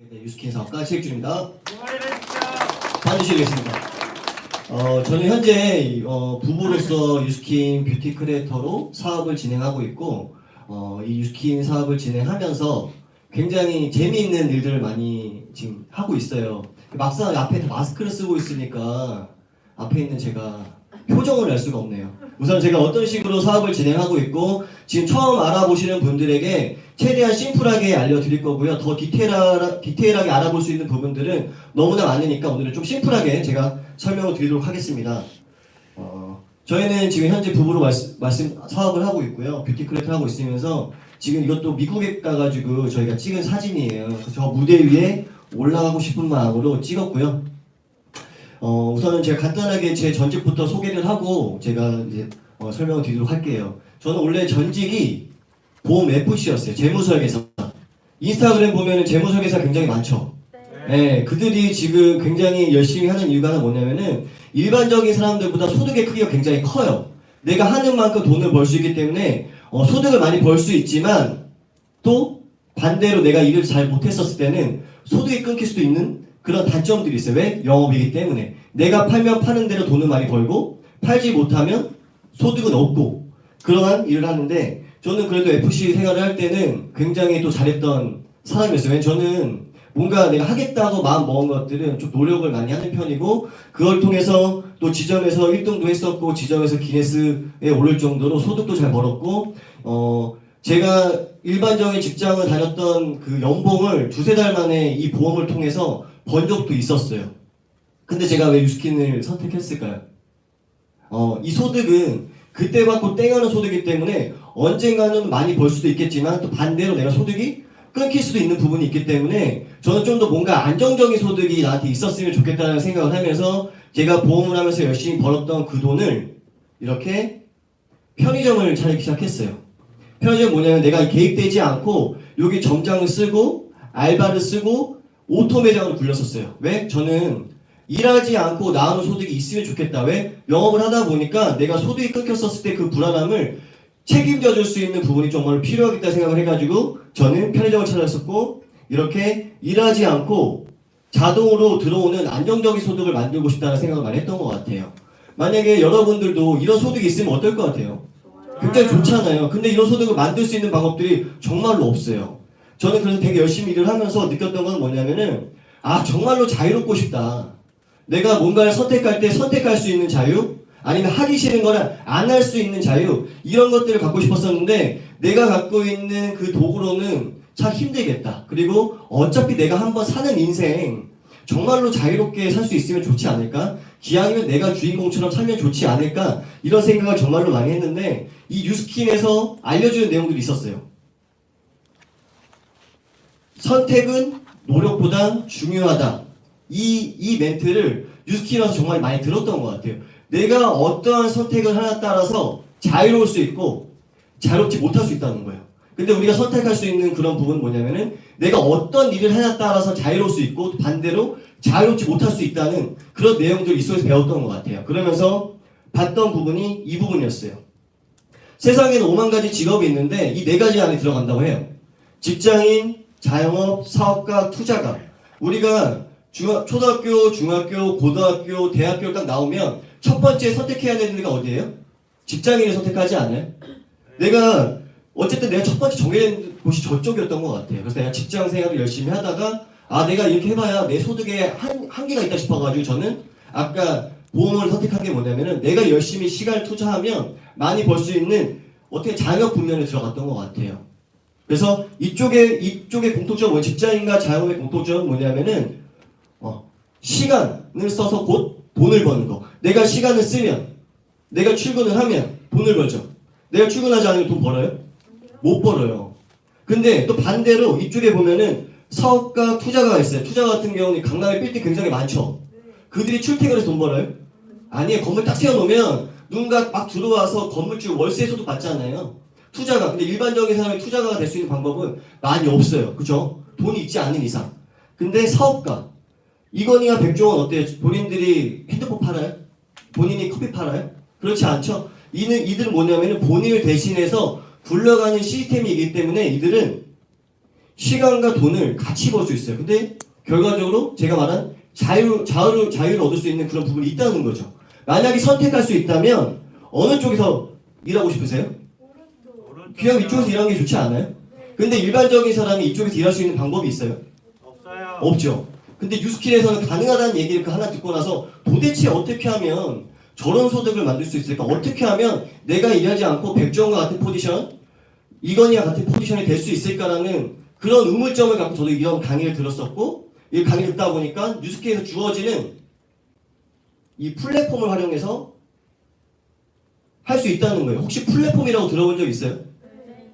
네, 유스킨 사업가 최익준입니다. 봐주시겠습니다. 저는 현재 부부로서 유스킨 뷰티 크리에이터로 사업을 진행하고 있고, 이 유스킨 사업을 진행하면서 굉장히 재미있는 일들을 많이 지금 하고 있어요. 막상 앞에 마스크를 쓰고 있으니까 앞에 있는 제가 표정을 낼 수가 없네요. 우선 제가 어떤 식으로 사업을 진행하고 있고, 지금 처음 알아보시는 분들에게 최대한 심플하게 알려드릴 거고요. 더 디테일하게 알아볼 수 있는 부분들은 너무나 많으니까 오늘은 좀 심플하게 제가 설명을 드리도록 하겠습니다. 저희는 지금 현재 부부로 사업을 하고 있고요. 뷰티 크리에이터 하고 있으면서 지금 이것도 미국에 가가지고 저희가 찍은 사진이에요. 저 무대 위에 올라가고 싶은 마음으로 찍었고요. 우선은 제가 간단하게 제 전직부터 소개를 하고 제가 이제 설명을 드리도록 할게요. 저는 원래 전직이 보험 FC였어요. 재무설계사. 인스타그램 보면은 재무설계사 굉장히 많죠. 네, 그들이 지금 굉장히 열심히 하는 이유가 뭐냐면은 일반적인 사람들보다 소득의 크기가 굉장히 커요. 내가 하는 만큼 돈을 벌 수 있기 때문에 소득을 많이 벌 수 있지만 또 반대로 내가 일을 잘 못했었을 때는 소득이 끊길 수도 있는 그런 단점들이 있어요. 왜? 영업이기 때문에. 내가 팔면 파는 대로 돈을 많이 벌고 팔지 못하면 소득은 없고 그러한 일을 하는데 저는 그래도 FC 생활을 할 때는 굉장히 또 잘했던 사람이었어요. 왜냐면 저는 뭔가 내가 하겠다고 마음 먹은 것들은 좀 노력을 많이 하는 편이고 그걸 통해서 또 지점에서 1등도 했었고 지점에서 기네스에 오를 정도로 소득도 잘 벌었고 제가 일반적인 직장을 다녔던 그 연봉을 두세 달 만에 이 보험을 통해서 번 적도 있었어요. 근데 제가 왜 유스킨을 선택했을까요? 이 소득은 그때 받고 땡하는 소득이기 때문에 언젠가는 많이 벌 수도 있겠지만 또 반대로 내가 소득이 끊길 수도 있는 부분이 있기 때문에 저는 좀 더 뭔가 안정적인 소득이 나한테 있었으면 좋겠다는 생각을 하면서 제가 보험을 하면서 열심히 벌었던 그 돈을 이렇게 편의점을 차리기 시작했어요. 편의점 뭐냐면 내가 개입되지 않고 여기 점장을 쓰고 알바를 쓰고 오토 매장으로 굴렸었어요. 왜? 저는 일하지 않고 나오는 소득이 있으면 좋겠다. 왜? 영업을 하다 보니까 내가 소득이 끊겼었을 때 그 불안함을 책임져 줄 수 있는 부분이 정말 필요하겠다 생각을 해가지고 저는 편의점을 찾았었고 이렇게 일하지 않고 자동으로 들어오는 안정적인 소득을 만들고 싶다는 생각을 많이 했던 것 같아요. 만약에 여러분들도 이런 소득이 있으면 어떨 것 같아요? 굉장히 좋잖아요. 근데 이런 소득을 만들 수 있는 방법들이 정말로 없어요. 저는 그래서 되게 열심히 일을 하면서 느꼈던 건 뭐냐면은 정말로 자유롭고 싶다. 내가 뭔가를 선택할 때 선택할 수 있는 자유 아니면 하기 싫은 거를 안 할 수 있는 자유 이런 것들을 갖고 싶었었는데 내가 갖고 있는 그 도구로는 참 힘들겠다. 그리고 어차피 내가 한번 사는 인생 정말로 자유롭게 살 수 있으면 좋지 않을까? 기왕이면 내가 주인공처럼 살면 좋지 않을까? 이런 생각을 정말로 많이 했는데 이 유스킨에서 알려주는 내용들이 있었어요. 선택은 노력보다 중요하다. 이 멘트를 유스킨에서 정말 많이 들었던 것 같아요. 내가 어떠한 선택을 하나 따라서 자유로울 수 있고 자유롭지 못할 수 있다는 거예요. 근데 우리가 선택할 수 있는 그런 부분은 뭐냐면은 내가 어떤 일을 하나 따라서 자유로울 수 있고 반대로 자유롭지 못할 수 있다는 그런 내용들을 이 속에서 배웠던 것 같아요. 그러면서 봤던 부분이 이 부분이었어요. 세상에는 5만 가지 직업이 있는데 이 4가지 안에 들어간다고 해요. 직장인, 자영업, 사업가, 투자가. 우리가 초등학교, 중학교, 고등학교, 대학교를 딱 나오면 첫 번째 선택해야 되는 데가 어디예요? 직장인을 선택하지 않아요? 어쨌든 내가 첫 번째 정해진 곳이 저쪽이었던 것 같아요. 그래서 내가 직장 생활을 열심히 하다가 내가 이렇게 해봐야 내 소득에 한계가 있다 싶어가지고 저는 아까 보험을 선택한 게 뭐냐면은 내가 열심히 시간을 투자하면 많이 벌 수 있는 어떻게 자영업 분야에 들어갔던 것 같아요. 그래서 이쪽의 공통점은 직장인과 자영업의 공통점은 뭐냐면은 시간을 써서 곧 돈을 버는 거. 내가 시간을 쓰면 내가 출근을 하면 돈을 벌죠. 내가 출근하지 않으면 돈 벌어요? 못 벌어요. 근데 또 반대로 이쪽에 보면은 사업가, 투자가가 있어요. 투자 같은 경우는 강남에 빌딩 굉장히 많죠. 그들이 출퇴근해서 돈 벌어요? 아니에요. 건물 딱 세워놓으면 누군가 막 들어와서 건물주 월세에서도 받잖아요. 투자가. 근데 일반적인 사람이 투자가가 될 수 있는 방법은 많이 없어요. 그죠? 돈이 있지 않는 이상. 근데 사업가. 이건희와 백종원 어때요? 본인들이 핸드폰 팔아요? 본인이 커피 팔아요? 그렇지 않죠? 이들은 뭐냐면은 본인을 대신해서 굴러가는 시스템이기 때문에 이들은 시간과 돈을 같이 벌 수 있어요. 근데 결과적으로 제가 말한 자유를 얻을 수 있는 그런 부분이 있다는 거죠. 만약에 선택할 수 있다면 어느 쪽에서 일하고 싶으세요? 그냥 이쪽에서 일하는 게 좋지 않아요? 근데 일반적인 사람이 이쪽에서 일할 수 있는 방법이 있어요? 없어요. 없죠. 근데 뉴스킬에서는 가능하다는 얘기를 하나 듣고 나서 도대체 어떻게 하면 저런 소득을 만들 수 있을까? 어떻게 하면 내가 일하지 않고 백종원과 같은 포지션, 이건희와 같은 포지션이 될 수 있을까라는 그런 의문점을 갖고 저도 이런 강의를 들었었고, 이 강의를 듣다 보니까 뉴스킬에서 주어지는 이 플랫폼을 활용해서 할 수 있다는 거예요. 혹시 플랫폼이라고 들어본 적 있어요?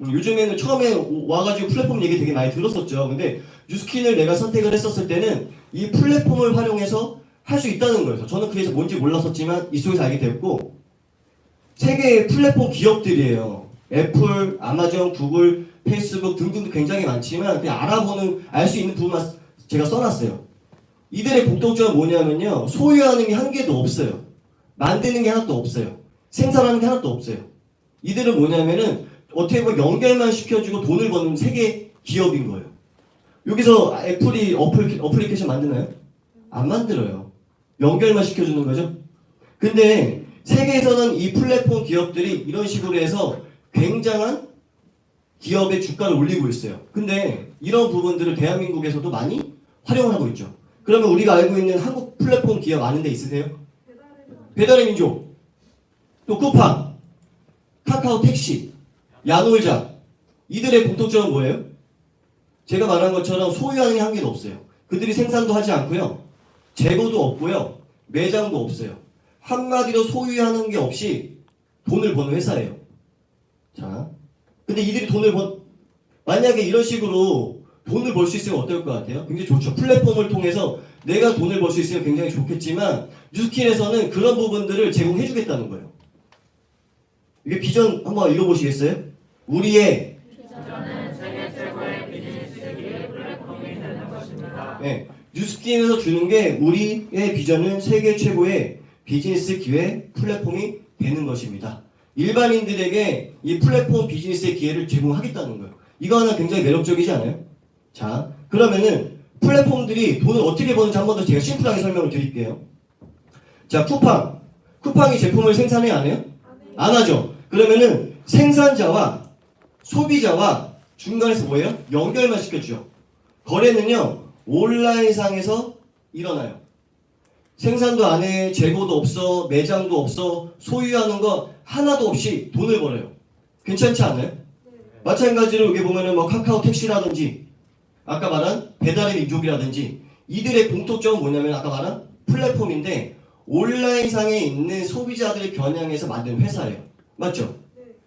요즘에는 처음에 와가지고 플랫폼 얘기 되게 많이 들었었죠. 근데 뉴스킨을 내가 선택을 했었을 때는 이 플랫폼을 활용해서 할 수 있다는 거예요. 저는 그래서 뭔지 몰랐었지만 이쪽에서 알게 됐고, 세계의 플랫폼 기업들이에요. 애플, 아마존, 구글, 페이스북 등등도 굉장히 많지만 그냥 알 수 있는 부분만 제가 써놨어요. 이들의 공통점은 뭐냐면요. 소유하는 게 한 개도 없어요. 만드는 게 하나도 없어요. 생산하는 게 하나도 없어요. 이들은 뭐냐면은 어떻게 보면 연결만 시켜주고 돈을 버는 세계 기업인 거예요. 여기서 애플이 어플리케이션 만드나요? 안 만들어요. 연결만 시켜주는 거죠. 근데 세계에서는 이 플랫폼 기업들이 이런 식으로 해서 굉장한 기업의 주가를 올리고 있어요. 근데 이런 부분들을 대한민국에서도 많이 활용을 하고 있죠. 그러면 우리가 알고 있는 한국 플랫폼 기업 아는 데 있으세요? 배달의 민족, 또 쿠팡, 카카오 택시, 야놀자. 이들의 공통점은 뭐예요? 제가 말한 것처럼 소유하는 게 한 개도 없어요. 그들이 생산도 하지 않고요. 재고도 없고요. 매장도 없어요. 한마디로 소유하는 게 없이 돈을 버는 회사예요. 자, 근데 이들이 만약에 이런 식으로 돈을 벌 수 있으면 어떨 것 같아요? 굉장히 좋죠. 플랫폼을 통해서 내가 돈을 벌 수 있으면 굉장히 좋겠지만 뉴스킨에서는 그런 부분들을 제공해주겠다는 거예요. 이게 비전 한번 읽어보시겠어요? 우리의 비전은 세계 최고의 비즈니스 기회 플랫폼이 되는 것입니다. 네, 뉴스킨에서 주는 게 우리의 비전은 세계 최고의 비즈니스 기회 플랫폼이 되는 것입니다. 일반인들에게 이 플랫폼 비즈니스의 기회를 제공하겠다는 거예요. 이거 하나 굉장히 매력적이지 않아요? 자, 그러면은 플랫폼들이 돈을 어떻게 버는지 한 번 더 제가 심플하게 설명을 드릴게요. 자, 쿠팡이 제품을 생산해야 안 해요? 안 하죠. 그러면은 생산자와 소비자와 중간에서 뭐예요? 연결만 시켜주죠. 거래는요, 온라인상에서 일어나요. 생산도 안 해, 재고도 없어, 매장도 없어, 소유하는 거 하나도 없이 돈을 벌어요. 괜찮지 않아요? 마찬가지로 여기 보면은 뭐 카카오 택시라든지 아까 말한 배달의 민족이라든지 이들의 공통점은 뭐냐면 아까 말한 플랫폼인데 온라인상에 있는 소비자들을 겨냥해서 만든 회사예요. 맞죠?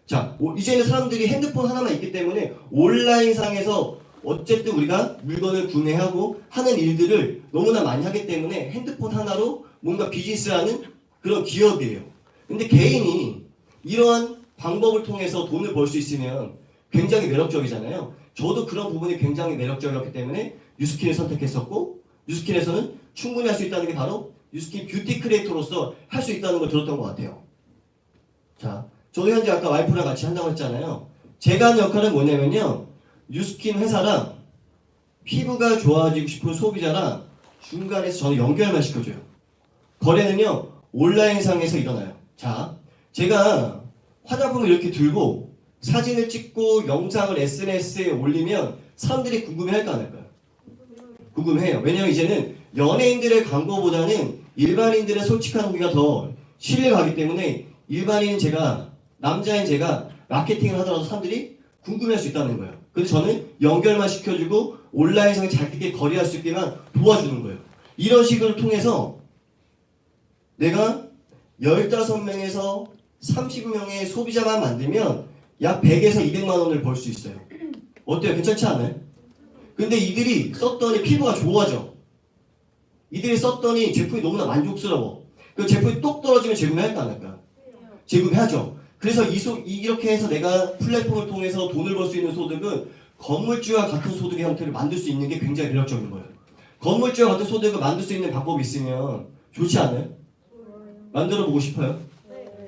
자, 이제는 사람들이 핸드폰 하나만 있기 때문에 온라인상에서 어쨌든 우리가 물건을 구매하고 하는 일들을 너무나 많이 하기 때문에 핸드폰 하나로 뭔가 비즈니스하는 그런 기업이에요. 근데 개인이 이러한 방법을 통해서 돈을 벌 수 있으면 굉장히 매력적이잖아요. 저도 그런 부분이 굉장히 매력적이었기 때문에 뉴스킨을 선택했었고 뉴스킨에서는 충분히 할 수 있다는 게 바로 뉴스킨 뷰티 크리에이터로서 할 수 있다는 걸 들었던 것 같아요. 자, 저도 현재 아까 와이프랑 같이 한다고 했잖아요. 제가 하는 역할은 뭐냐면요. 뉴스킨 회사랑 피부가 좋아지고 싶은 소비자랑 중간에서 저는 연결만 시켜줘요. 거래는요. 온라인상에서 일어나요. 자, 제가 화장품을 이렇게 들고 사진을 찍고 영상을 SNS에 올리면 사람들이 궁금해할까 안 할까요? 궁금해요. 왜냐면 이제는 연예인들의 광고보다는 일반인들의 솔직한 후기가 더 신뢰가 가기 때문에 남자인 제가 마케팅을 하더라도 사람들이 궁금해할 수 있다는 거예요. 그래서 저는 연결만 시켜주고 온라인상에 자기들끼리 거래할 수 있게만 도와주는 거예요. 이런 식으로 통해서 내가 15명에서 30명의 소비자만 만들면 약 100에서 200만 원을 벌 수 있어요. 어때요? 괜찮지 않아요? 근데 이들이 썼더니 피부가 좋아져. 이들이 썼더니 제품이 너무나 만족스러워. 그 제품이 똑 떨어지면 재구매할까 안 할까? 재구매하죠. 그래서 이렇게 해서 내가 플랫폼을 통해서 돈을 벌 수 있는 소득은 건물주와 같은 소득의 형태를 만들 수 있는 게 굉장히 매력적인 거예요. 건물주와 같은 소득을 만들 수 있는 방법이 있으면 좋지 않아요? 만들어 보고 싶어요?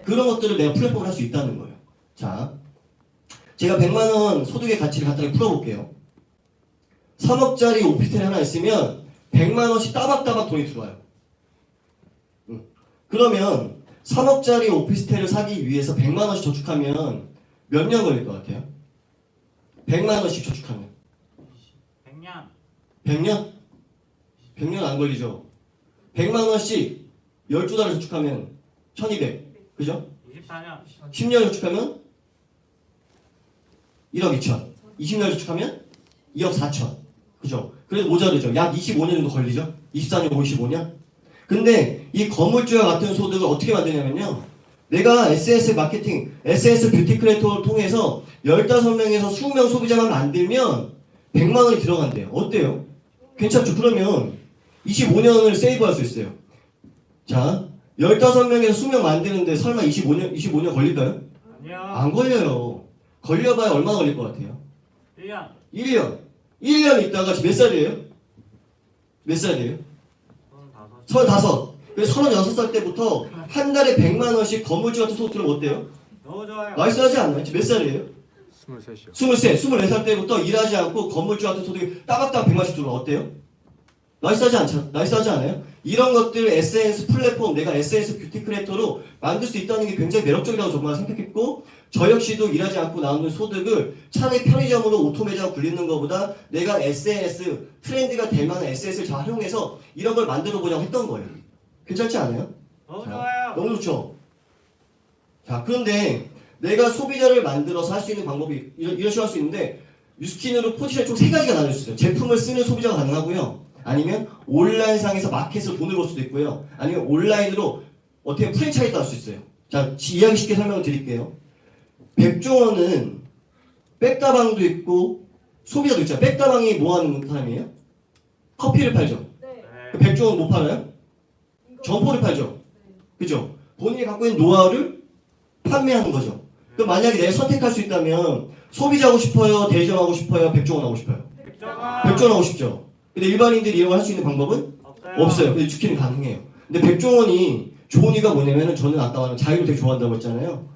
그런 것들을 내가 플랫폼을 할 수 있다는 거예요. 자, 제가 100만 원 소득의 가치를 간단히 풀어볼게요. 3억짜리 오피스텔 하나 있으면 100만 원씩 따박따박 돈이 들어와요. 그러면 3억짜리 오피스텔을 사기 위해서 100만 원씩 저축하면 몇 년 걸릴 것 같아요? 100만 원씩 저축하면 100년. 100년? 100년 안 걸리죠. 100만 원씩 12달을 저축하면 1200. 그죠? 24년. 10년 저축하면 1억 2천. 20년 저축하면 2억 4천. 그죠? 그래도 모자르죠. 약 25년 정도 걸리죠. 24년, 55년. 근데 이 건물주와 같은 소득을 어떻게 만드냐면요. 내가 SNS 마케팅, SNS 뷰티 크리에이터를 통해서 15명에서 20명 소비자만 만들면 100만 원이 들어간대요. 어때요? 괜찮죠? 그러면 25년을 세이브할 수 있어요. 자, 15명에서 20명 만드는데 설마 25년 걸릴까요? 아니요. 안 걸려요. 걸려봐야 얼마나 걸릴 것 같아요? 1년. 1년. 1년 있다가 지금 몇 살이에요? 몇 살이에요? 35. 그래서 36살 때부터 한 달에 100만 원씩 건물주 같은 소득 들으면 어때요? 너무 좋아요. 나이스 하지 않나요? 지금 몇 살이에요? 23이요. 23, 24살 때부터 일하지 않고 건물주 같은 소득이 따박따박 100만씩 들어오면 어때요? 나이스 하지 않아요? 이런 것들 SNS 플랫폼, 내가 SNS 뷰티 크리에이터로 만들 수 있다는 게 굉장히 매력적이라고 정말 생각했고, 저 역시도 일하지 않고 나오는 소득을 차라리 편의점으로 오토매장 굴리는 것보다 내가 SNS, 트렌드가 될 만한 SNS를 잘 활용해서 이런 걸 만들어 보자고 했던 거예요. 괜찮지 않아요? 너무 자, 좋아요. 너무 좋죠? 자, 그런데 내가 소비자를 만들어서 할 수 있는 방법이 이런 식으로 할 수 있는데, 뉴스킨으로 포지션이 총 3가지가 나눌 수 있어요. 제품을 쓰는 소비자가 가능하고요. 아니면 온라인상에서 마켓으로 돈을 벌 수도 있고요. 아니면 온라인으로 어떻게 프랜차이즈도 할 수 있어요. 자, 이야기 쉽게 설명을 드릴게요. 백종원은 백다방도 있고 소비자도 있죠. 백다방이 뭐 하는 사람이에요? 커피를 팔죠. 네. 백종원 뭐 팔아요? 점포를 팔죠. 그죠? 본인이 갖고 있는 노하우를 판매하는 거죠. 그럼 만약에 내가 선택할 수 있다면 소비자 하고 싶어요? 대리점 하고 싶어요? 백종원 하고 싶어요? 백종원 하고 싶죠. 근데 일반인들이 이런 걸 할 수 있는 방법은 없어요. 근데 주키는 가능해요. 근데 백종원이 좋은 이유가 뭐냐면은 저는 아까 말한 자유를 되게 좋아한다고 했잖아요.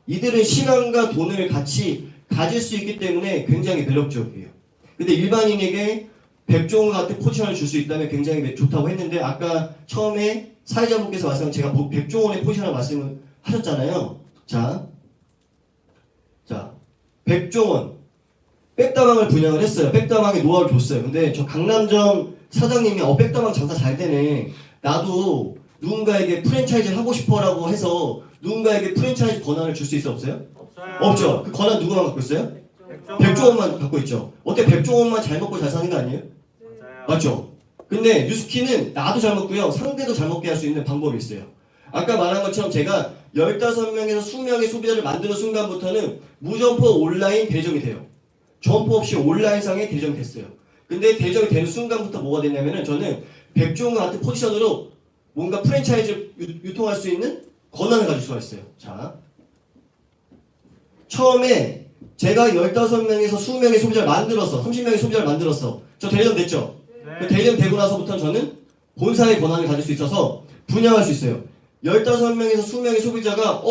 이들은 시간과 돈을 같이 가질 수 있기 때문에 굉장히 매력적이에요. 근데 일반인에게 백종원 같은 포지션을 줄 수 있다면 굉장히 좋다고 했는데 아까 처음에 사회자분께서 말씀하신 제가 백종원의 포지션을 말씀을 하셨잖아요. 자, 백종원 백다방을 분양을 했어요. 백다방에 노하우를 줬어요. 근데 저 강남점 사장님이 백다방 장사 잘 되네. 나도 누군가에게 프랜차이즈를 하고 싶어라고 해서 누군가에게 프랜차이즈 권한을 줄 수 있어 없어요? 없어요. 없죠. 그 권한 누구만 갖고 있어요? 백종원. 백종원만 갖고 있죠. 어때? 백종원만 잘 먹고 잘 사는 거 아니에요? 맞아요. 맞죠? 근데 뉴스키는 나도 잘 먹고요. 상대도 잘 먹게 할 수 있는 방법이 있어요. 아까 말한 것처럼 제가 15명에서 20명의 소비자를 만드는 순간부터는 무점포 온라인 대점이 돼요. 점포 없이 온라인상에 대점이 됐어요. 근데 대점이 되는 순간부터 뭐가 됐냐면은 저는 백종원 같은 포지션으로 뭔가 프랜차이즈 유통할 수 있는 권한을 가질 수가 있어요. 자, 처음에 제가 15명에서 20명의 소비자를 만들었어. 30명의 소비자를 만들었어. 저 대리점 됐죠? 그 대리점 되고 나서부터 저는 본사의 권한을 가질 수 있어서 분양할 수 있어요. 15명에서 20명의 소비자가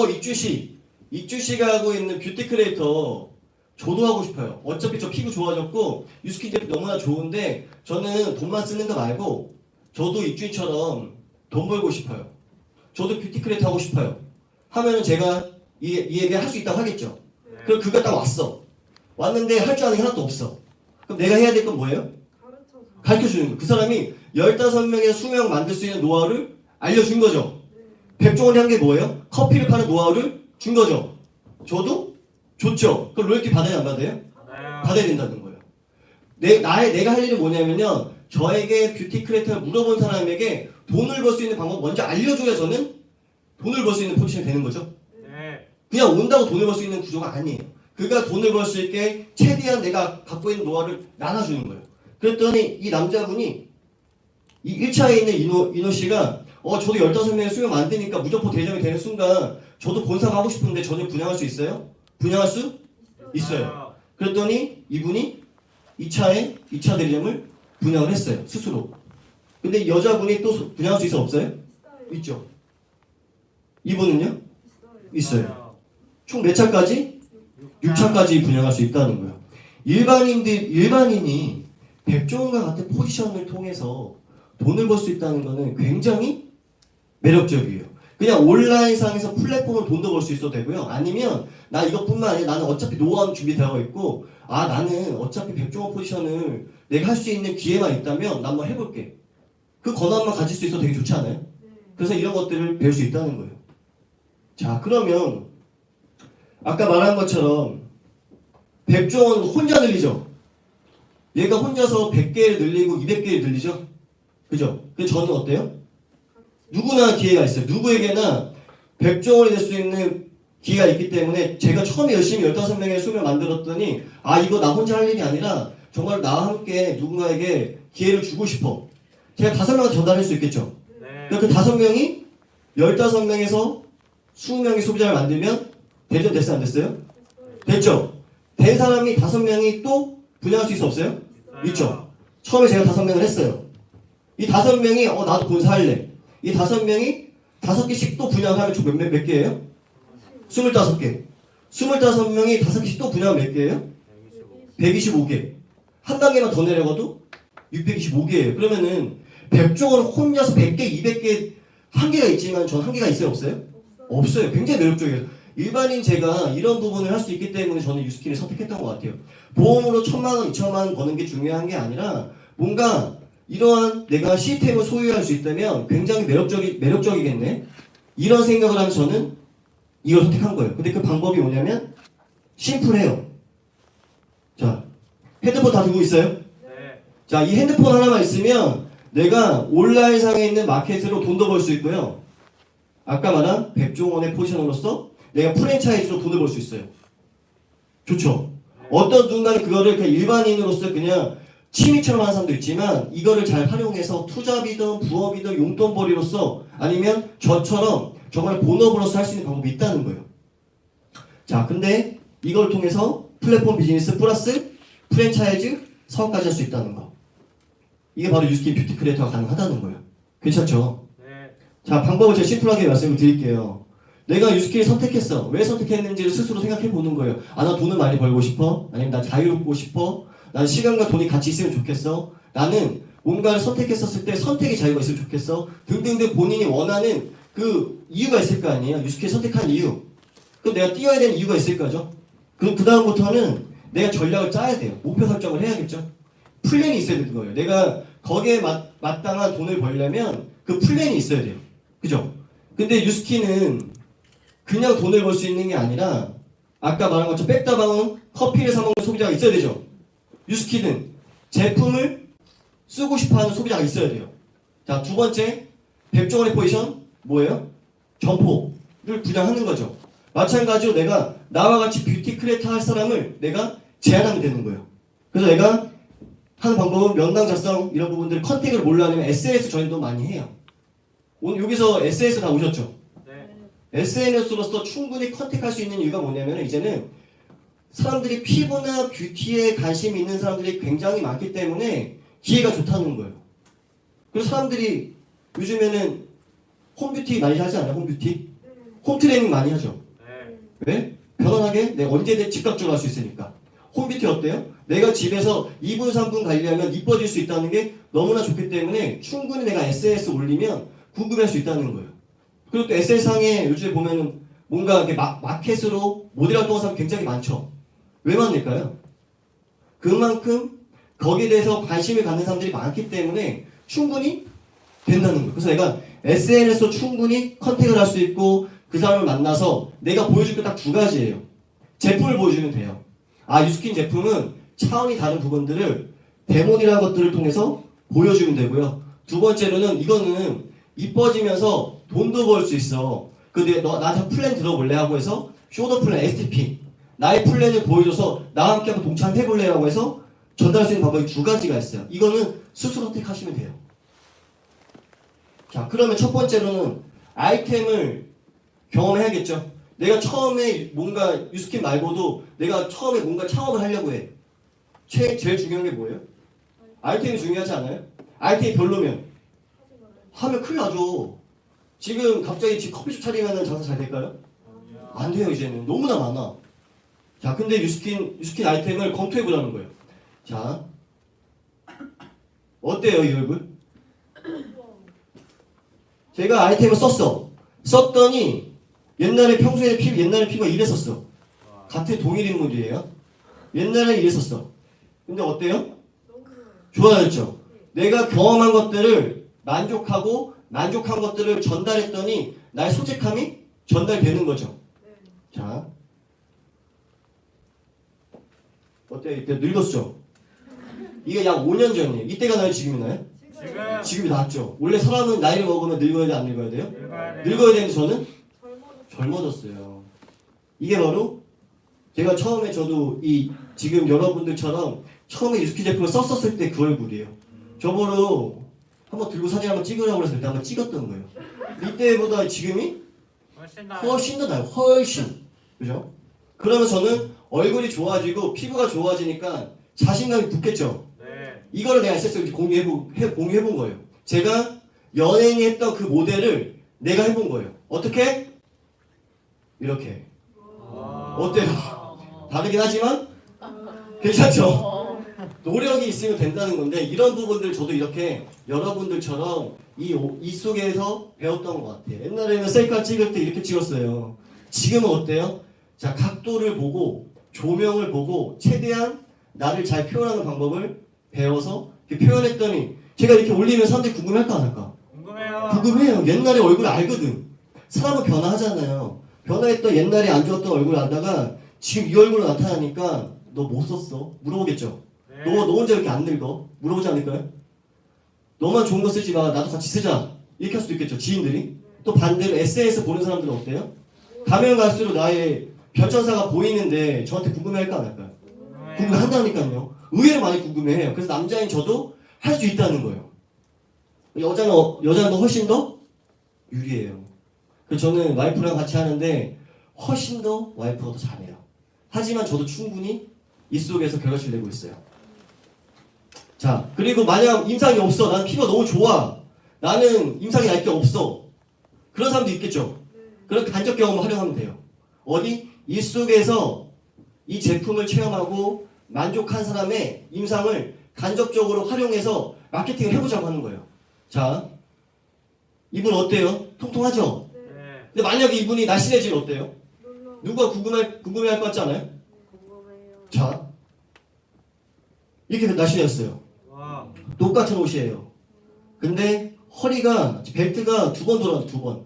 익주씨가 하고 있는 뷰티 크리에이터 저도 하고 싶어요. 어차피 저 피부 좋아졌고 유스킨 제품 너무나 좋은데 저는 돈만 쓰는 거 말고 저도 익주씨처럼 돈 벌고 싶어요. 저도 뷰티 크리에이터 하고 싶어요. 하면은 제가 이 얘기 할 수 있다고 하겠죠. 그럼 그가 딱 왔어. 왔는데 할 줄 아는 게 하나도 없어. 그럼 내가 해야 될 건 뭐예요? 가르쳐주는 거. 그 사람이 15명에서 20명 만들 수 있는 노하우를 알려준 거죠. 백종원이 한 게 뭐예요? 커피를 파는 노하우를 준 거죠. 저도 줬죠. 그럼 로열티 받아야 안 받아요? 받아야 된다는 거예요. 내가 할 일은 뭐냐면요. 저에게 뷰티 크리에이터를 물어본 사람에게 돈을 벌 수 있는 방법 먼저 알려줘야 저는 돈을 벌 수 있는 포지션이 되는 거죠. 네. 그냥 온다고 돈을 벌 수 있는 구조가 아니에요. 그가 돈을 벌 수 있게 최대한 내가 갖고 있는 노하우를 나눠주는 거예요. 그랬더니 이 남자분이 이 1차에 있는 이노 씨가 저도 15명의 수명 만드니까 무조건 대점이 되는 순간 저도 본사가 하고 싶은데 저는 분양할 수 있어요? 분양할 수 있어요. 그랬더니 이분이 2차 대리점을 분양을 했어요. 스스로. 근데 여자분이 또 분양할 수 있어 없어요? 있죠. 이분은요? 있어요. 총 몇 차까지? 6차까지 분양할 수 있다는 거예요. 일반인이 백종원과 같은 포지션을 통해서 돈을 벌 수 있다는 것은 굉장히 매력적이에요. 그냥 온라인상에서 플랫폼으로 돈도 벌 수 있어도 되고요. 아니면 나 이것뿐만 아니라 나는 어차피 노하우는 준비되어 있고 나는 어차피 백종원 포지션을 내가 할 수 있는 기회만 있다면 나 한번 해볼게. 그 권한만 가질 수 있어도 되게 좋지 않아요? 그래서 이런 것들을 배울 수 있다는 거예요. 자, 그러면 아까 말한 것처럼 백종원 혼자 늘리죠? 얘가 혼자서 100개를 늘리고 200개를 늘리죠? 그죠? 근데 저는 어때요? 누구나 기회가 있어요. 누구에게나 백종원이 될 수 있는 기회가 있기 때문에 제가 처음에 열심히 15명의 수업을 만들었더니 이거 나 혼자 할 일이 아니라 정말 나와 함께 누군가에게 기회를 주고 싶어. 제가 5명한테 전달할 수 있겠죠? 그러니까 그 5명이 15명에서 20명의 소비자를 만들면 됐어요? 안 됐어요? 됐죠? 된 사람이 5명이 또 분양할 수 있어 없어요? 있죠? 처음에 제가 5명을 했어요. 이 5명이 나도 본사할래. 이 5명이 5개씩 또 분양하면 총 몇 개예요? 25개. 25명이 5개씩 또 분양하면 몇 개예요? 125개. 한 단계만 더 내려가도 625개예요. 그러면은 백종원 혼자서 100개, 200개 한계가 있지만 전 한계가 있어요? 없어요? 없어요. 굉장히 매력적이에요. 일반인 제가 이런 부분을 할 수 있기 때문에 저는 유스킨을 선택했던 것 같아요. 보험으로 1,000만 원, 2,000만 원 버는 게 중요한 게 아니라 뭔가 이러한 내가 시스템을 소유할 수 있다면 굉장히 매력적이겠네. 이런 생각을 하면서 저는 이걸 선택한 거예요. 근데 그 방법이 뭐냐면 심플해요. 자, 핸드폰 다 들고 있어요? 네. 자, 이 핸드폰 하나만 있으면 내가 온라인상에 있는 마켓으로 돈도 벌 수 있고요. 아까 말한 백종원의 포지션으로서 내가 프랜차이즈로 돈을 벌 수 있어요. 좋죠? 어떤 누군가는 그거를 그냥 일반인으로서 그냥 취미처럼 하는 사람도 있지만 이거를 잘 활용해서 투잡이든 부업이든 용돈벌이로서 아니면 저처럼 정말 본업으로서 할 수 있는 방법이 있다는 거예요. 자, 근데 이걸 통해서 플랫폼 비즈니스 플러스 프랜차이즈 사업까지 할 수 있다는 거. 이게 바로 유스킨 뷰티 크리에이터가 가능하다는 거예요. 괜찮죠? 네. 자, 방법을 제가 심플하게 말씀을 드릴게요. 내가 유스킨을 선택했어. 왜 선택했는지를 스스로 생각해 보는 거예요. 나 돈을 많이 벌고 싶어? 아니면 나 자유롭고 싶어? 난 시간과 돈이 같이 있으면 좋겠어? 나는 뭔가를 선택했었을 때 선택의 자유가 있으면 좋겠어? 등등등 본인이 원하는 그 이유가 있을 거 아니에요? 유스킨 선택한 이유. 그럼 내가 뛰어야 되는 이유가 있을 거죠? 그럼 그 다음부터는 내가 전략을 짜야 돼요. 목표 설정을 해야겠죠? 플랜이 있어야 되는 거예요. 내가 거기에 마땅한 돈을 벌려면 그 플랜이 있어야 돼요. 그죠? 근데 유스킨은 그냥 돈을 벌 수 있는 게 아니라 아까 말한 것처럼 백다방은 커피를 사 먹는 소비자가 있어야 되죠. 유스킨은 제품을 쓰고 싶어하는 소비자가 있어야 돼요. 자, 두 번째 백종원의 포지션 뭐예요? 점포를 분양하는 거죠. 마찬가지로 내가 나와 같이 뷰티 크리에이터 할 사람을 내가 제안하면 되는 거예요. 그래서 내가 하는 방법은 명당 작성 이런 부분들 컨택을 몰라 하면 SNS 저희도 많이 해요. 오늘 여기서 SNS 다 오셨죠? 네. SNS로서 충분히 컨택할 수 있는 이유가 뭐냐면 이제는 사람들이 피부나 뷰티에 관심이 있는 사람들이 굉장히 많기 때문에 기회가 좋다는 거예요. 그리고 사람들이 요즘에는 홈뷰티 많이 하지 않아요? 홈뷰티? 홈트레이닝 많이 하죠. 네. 왜? 편안하게 내가 언제든 즉각적으로 할 수 있으니까. 홈뷰티 어때요? 내가 집에서 2분, 3분 관리하면 이뻐질 수 있다는 게 너무나 좋기 때문에 충분히 내가 SNS 올리면 궁금할 수 있다는 거예요. 그리고 또 SNS상에 요즘에 보면은 뭔가 이렇게 마켓으로 모델 활동하는 사람 굉장히 많죠. 왜 많을까요? 그만큼 거기에 대해서 관심을 갖는 사람들이 많기 때문에 충분히 된다는 거예요. 그래서 내가 SNS로 충분히 컨택을 할 수 있고 그 사람을 만나서 내가 보여줄 게 딱 두 가지예요. 제품을 보여주면 돼요. 유스킨 제품은 차원이 다른 부분들을 데모이라는 것들을 통해서 보여주면 되고요. 두 번째로는 이거는 이뻐지면서 돈도 벌 수 있어. 근데 너 나한테 플랜 들어볼래? 하고 해서 쇼더 플랜 STP 나의 플랜을 보여줘서 나와 함께 한번 동참해볼래? 라고 해서 전달할 수 있는 방법이 두 가지가 있어요. 이거는 스스로 선택하시면 돼요. 자, 그러면 첫 번째로는 아이템을 경험해야겠죠. 내가 처음에 뭔가 유스킨 말고도 내가 처음에 뭔가 창업을 하려고 해. 제일 중요한 게 뭐예요? 아이템이 중요하지 않아요? 아이템이 별로면 하면 큰일 나죠. 지금 갑자기 집 커피숍 차리면 장사 잘 될까요? 안 돼요. 이제는 너무나 많아. 자, 근데 유스킨 아이템을 검토해보라는 거예요. 자, 어때요 이 얼굴? 제가 아이템을 썼더니 옛날에 평소에 옛날에 피부가 이랬었어. 같은 동일 인물이에요. 옛날에 이랬었어. 근데 어때요? 좋아졌죠. 내가 경험한 것들을 만족한 것들을 전달했더니 나의 소책함이 전달되는 거죠. 자, 어때요? 이때 늙었죠? 이게 약 5년 전이에요. 이때가 나요? 지금이 나요? 지금 지금이 낫죠. 원래 사람은 나이를 먹으면 늙어야 돼, 안 늙어야 돼요? 늙어야 돼요. 늙어야 되는데 저는 젊어졌어요. 이게 바로 제가 처음에 저도 지금 여러분들처럼 처음에 유스킨 제품을 썼었을 때 그 얼굴이에요. 저보러 한번 들고 사진 한번 찍으라고 그래서 그때 한번 찍었던 거예요. 이때보다 지금이 훨씬 나. 훨씬 더 나요. 훨씬. 그죠? 그러면 저는 얼굴이 좋아지고 피부가 좋아지니까 자신감이 붙겠죠. 네. 이거를 내가 SS를 공유해본 거예요. 제가 연예인이 했던 그 모델을 내가 해본 거예요. 어떻게? 이렇게. 어때요? 다르긴 하지만 괜찮죠? 노력이 있으면 된다는 건데 이런 부분들 저도 이렇게 여러분들처럼 이 속에서 배웠던 것 같아요. 옛날에는 셀카 찍을 때 이렇게 찍었어요. 지금은 어때요? 자, 각도를 보고 조명을 보고 최대한 나를 잘 표현하는 방법을 배워서 이렇게 표현했더니 제가 이렇게 올리면 사람들이 궁금할까 안 할까? 궁금해요. 궁금해요. 옛날에 얼굴 알거든. 사람은 변화하잖아요. 변화했던 옛날에 안 좋았던 얼굴 알다가 지금 이 얼굴로 나타나니까 너 뭐 썼어? 물어보겠죠. 네. 너 혼자 이렇게 안 늙어? 물어보지 않을까요? 너만 좋은 거 쓰지 마. 나도 같이 쓰자. 이렇게 할 수도 있겠죠. 지인들이. 또 반대로 SNS 보는 사람들은 어때요? 가면 갈수록 나의 변천사가 보이는데 저한테 궁금해할까 안 할까요? 궁금해요. 궁금해한다니까요. 의외로 많이 궁금해해요. 그래서 남자인 저도 할 수 있다는 거예요. 여자는 더 훨씬 더 유리해요. 그래서 저는 와이프랑 같이 하는데 훨씬 더 와이프가 더 잘해요. 하지만 저도 충분히 이 속에서 결과치를 내고 있어요. 자, 그리고 만약 임상이 없어. 나는 피부가 너무 좋아. 나는 임상이 날 게 없어. 그런 사람도 있겠죠. 그런 간접 경험을 활용하면 돼요. 어디? 이 속에서 이 제품을 체험하고 만족한 사람의 임상을 간접적으로 활용해서 마케팅을 해보자고 하는 거예요. 자, 이분 어때요? 통통하죠? 네. 근데 만약에 이분이 날씬해지면 어때요? 누가 궁금해할 것 같지 않아요? 자, 이렇게 날씬해졌어요. 와. 똑같은 옷이에요. 근데 허리가 벨트가 2번 돌아요. 2번.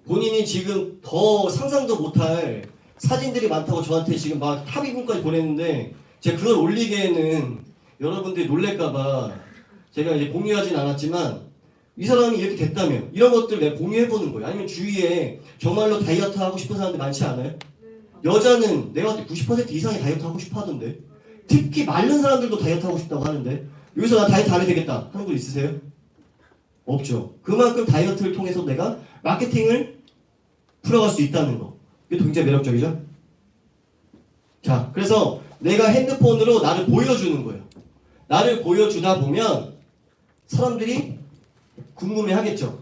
본인이 지금 더 상상도 못할 사진들이 많다고 저한테 지금 막 합의문까지 보냈는데 제가 그걸 올리기에는 여러분들이 놀랄까봐 제가 이제 공유하진 않았지만 이 사람이 이렇게 됐다면 이런 것들 내가 공유해보는 거예요. 아니면 주위에 정말로 다이어트 하고 싶은 사람들 많지 않아요? 여자는 내가 봤을 때 90% 이상이 다이어트 하고 싶어 하던데 특히 마른 사람들도 다이어트 하고 싶다고 하는데 여기서 나 다이어트 안 해도 되겠다 하는 분 있으세요? 없죠. 그만큼 다이어트를 통해서 내가 마케팅을 풀어갈 수 있다는 거. 이게 굉장히 매력적이죠? 자, 그래서 내가 핸드폰으로 나를 보여주는 거예요. 나를 보여주다 보면 사람들이 궁금해 하겠죠.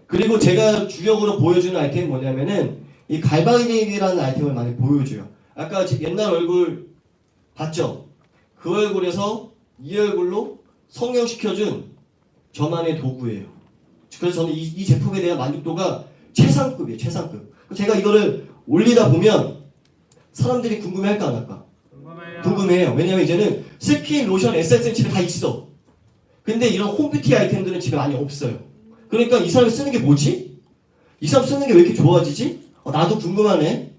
그리고 제가 주력으로 보여주는 아이템이 뭐냐면은 이 갈바닉이라는 아이템을 많이 보여줘요. 아까 옛날 얼굴 봤죠? 그 얼굴에서 이 얼굴로 성형시켜준 저만의 도구예요. 그래서 저는 이 제품에 대한 만족도가 최상급이에요. 최상급. 제가 이거를 올리다 보면 사람들이 궁금해할까 안 할까? 궁금해요. 궁금해요. 왜냐면 이제는 스킨, 로션, 에센스는 집에 다 있어. 근데 이런 홈뷰티 아이템들은 집에 많이 없어요. 그러니까 이 사람이 쓰는 게 뭐지? 이 사람 쓰는 게 왜 이렇게 좋아지지? 나도 궁금하네.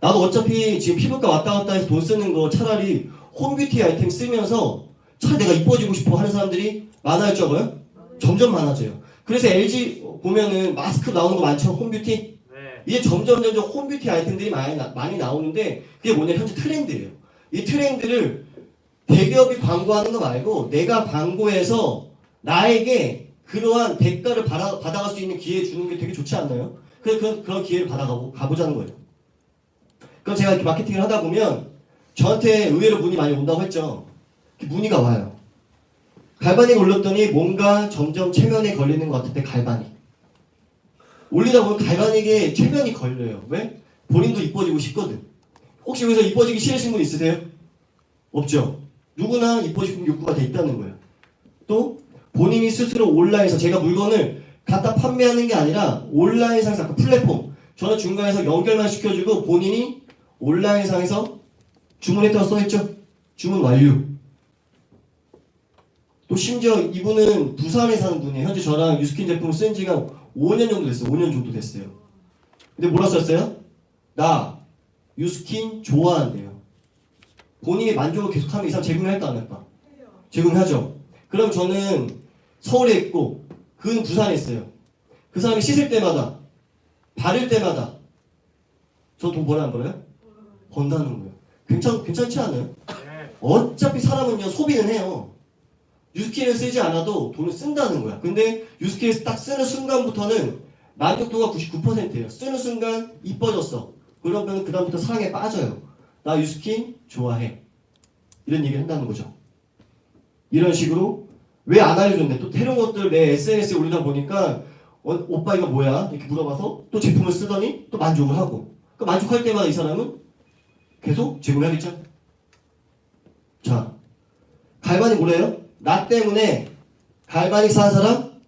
나도 어차피 지금 피부과 왔다 갔다 해서 돈 쓰는 거 차라리 홈뷰티 아이템 쓰면서 차라리 내가 이뻐지고 싶어 하는 사람들이 많아요, 적어요? 점점 많아져요. 그래서 LG 보면은 마스크 나오는 거 많죠? 홈뷰티? 네. 이제 점점 홈뷰티 아이템들이 많이 나오는데 그게 뭐냐 현재 트렌드예요. 이 트렌드를 대기업이 광고하는 거 말고 내가 광고해서 나에게 그러한 대가를 받아갈 수 있는 기회 주는 게 되게 좋지 않나요? 그래서 그런 기회를 가보자는 거예요. 그럼 제가 이렇게 마케팅을 하다 보면 저한테 의외로 문의 많이 온다고 했죠. 문의가 와요. 갈바닉 올렸더니 뭔가 점점 체면에 걸리는 것 같은데 갈바닉. 올리다 보면 갈바닉에 체면이 걸려요. 왜? 본인도 이뻐지고 싶거든. 혹시 여기서 이뻐지기 싫으신 분 있으세요? 없죠? 누구나 이뻐지고 싶은 욕구가 돼 있다는 거예요. 또 본인이 스스로 온라인에서 제가 물건을 갖다 판매하는 게 아니라 온라인상에서 아까 플랫폼 저는 중간에서 연결만 시켜주고 본인이 온라인상에서 주문했다고 써있죠? 주문 완료. 또 심지어 이분은 부산에 사는 분이에요. 현재 저랑 유스킨 제품을 쓴 지가 5년 정도 됐어요. 5년 정도 됐어요. 근데 뭐라 썼어요? 나 유스킨 좋아한대요. 본인이 만족을 계속하면 이 사람 제공할까 안 할까? 제공하죠. 그럼 저는 서울에 있고 그는 부산에 있어요. 그 사람이 씻을 때마다 바를 때마다 저 돈 벌어요 안 벌어요? 번다는 거예요. 괜찮지 않아요? 어차피 사람은요 소비는 해요. 유스킨을 쓰지 않아도 돈을 쓴다는 거야. 근데 유스킨을 딱 쓰는 순간부터는 만족도가 99%예요. 쓰는 순간 이뻐졌어. 그러면 그 다음부터 사랑에 빠져요. 나 유스킨 좋아해. 이런 얘기를 한다는 거죠. 이런 식으로 왜 안 알려줬는데 또 새로운 것들 내 SNS에 올리다 보니까 오빠 이거 뭐야? 이렇게 물어봐서 또 제품을 쓰더니 또 만족을 하고 그 만족할 때마다 이 사람은 계속 제공해야겠죠. 자, 갈바닉 뭐래요? 나 때문에 갈바닉 사는 사람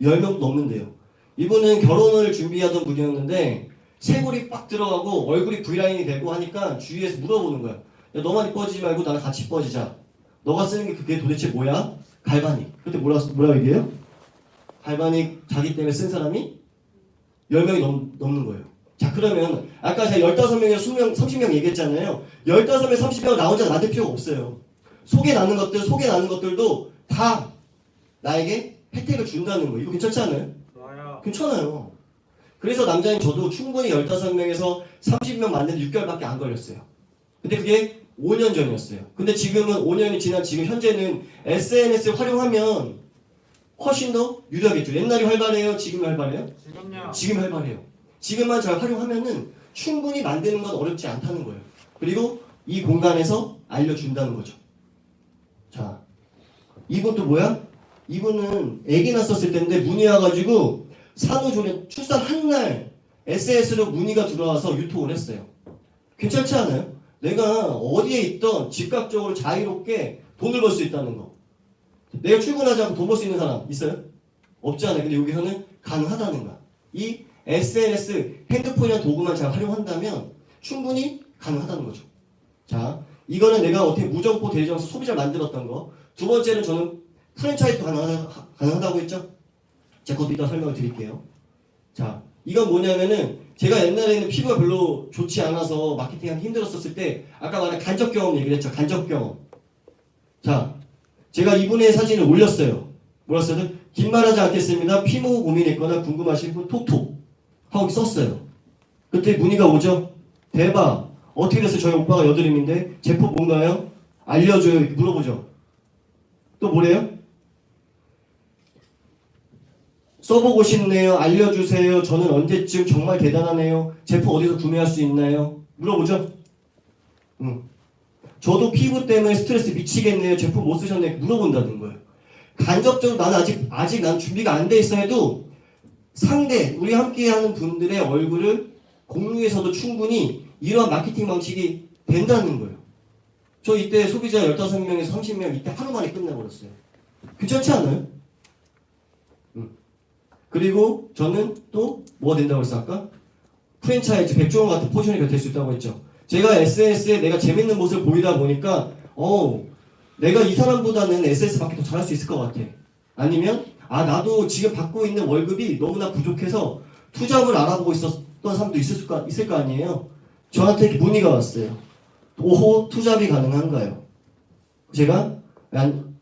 10명도 넘는데요. 이분은 결혼을 준비하던 분이었는데 쇄골이 빡 들어가고 얼굴이 V라인이 되고 하니까 주위에서 물어보는 거야. 야, 너만 이뻐지지 말고 나랑 같이 이뻐지자. 너가 쓰는 게 그게 도대체 뭐야? 갈바닉. 그때 뭐라고 얘기해요? 갈바닉 자기 때문에 쓴 사람이 10명이 넘는 거예요. 자, 그러면 아까 제가 15명이나 20명, 30명 얘기했잖아요. 15명, 30명 나 혼자 만들 필요가 없어요. 소개 나는 것들도 다 나에게 혜택을 준다는 거예요. 이거 괜찮지 않아요? 좋아요. 괜찮아요. 그래서 남자인 저도 충분히 15명에서 30명 만드는데 6개월밖에 안 걸렸어요. 근데 그게 5년 전이었어요. 근데 지금은 5년이 지난 지금 현재는 SNS를 활용하면 훨씬 더 유리하겠죠. 옛날이 활발해요? 지금이 활발해요? 지금요. 지금 활발해요. 지금만 잘 활용하면은 충분히 만드는 건 어렵지 않다는 거예요. 그리고 이 공간에서 알려준다는 거죠. 자, 이분 또 뭐야? 이분은 아기 낳았을 때인데 문의 와가지고 산후조리 출산 한 날 SNS로 문의가 들어와서 유통을 했어요. 괜찮지 않아요? 내가 어디에 있던 즉각적으로 자유롭게 돈을 벌 수 있다는 거. 내가 출근하지 않고 돈 벌 수 있는 사람 있어요? 없지 않아요. 근데 여기서는 가능하다는 거야. 이 SNS 핸드폰이나 도구만 잘 활용한다면 충분히 가능하다는 거죠. 자, 이거는 내가 어떻게 무점포 대리점에서 소비자를 만들었던 거. 두 번째는 저는 프랜차이즈도 가능하다고 했죠. 제가 그것도 이따 설명을 드릴게요. 자, 이건 뭐냐면은 제가 옛날에는 피부가 별로 좋지 않아서 마케팅하기 힘들었었을 때 아까 말한 간접 경험 얘기를 했죠. 간접 경험. 자, 제가 이분의 사진을 올렸어요. 뭐라 써요? 긴 말하지 않겠습니다. 피부 고민했거나 궁금하신 분 톡톡 하고 썼어요. 그때 문의가 오죠. 대박. 어떻게 됐어요? 저희 오빠가 여드름인데 제품 뭔가요? 알려줘요. 이렇게 물어보죠. 또 뭐래요? 써보고 싶네요. 알려주세요. 저는 언제쯤 정말 대단하네요. 제품 어디서 구매할 수 있나요? 물어보죠. 저도 피부 때문에 스트레스 미치겠네요. 제품 못 쓰셨네. 물어본다는 거예요. 간접적으로 나는 아직 난 준비가 안 돼 있어 해도 상대, 우리 함께하는 분들의 얼굴을 공유해서도 충분히 이러한 마케팅 방식이 된다는 거예요. 저 이때 소비자 15명에서 30명 이때 하루 만에 끝내버렸어요. 괜찮지 않아요? 그리고 저는 또 뭐가 된다고 했어 아까? 프랜차이즈 백종원 같은 포지션이 될 수 있다고 했죠. 제가 SNS에 내가 재밌는 모습을 보이다 보니까 내가 이 사람보다는 SNS 밖에 더 잘할 수 있을 것 같아. 아니면 나도 지금 받고 있는 월급이 너무나 부족해서 투잡을 알아보고 있었던 사람도 있을 거 아니에요. 저한테 이렇게 문의가 왔어요. 5호 투잡이 가능한가요? 제가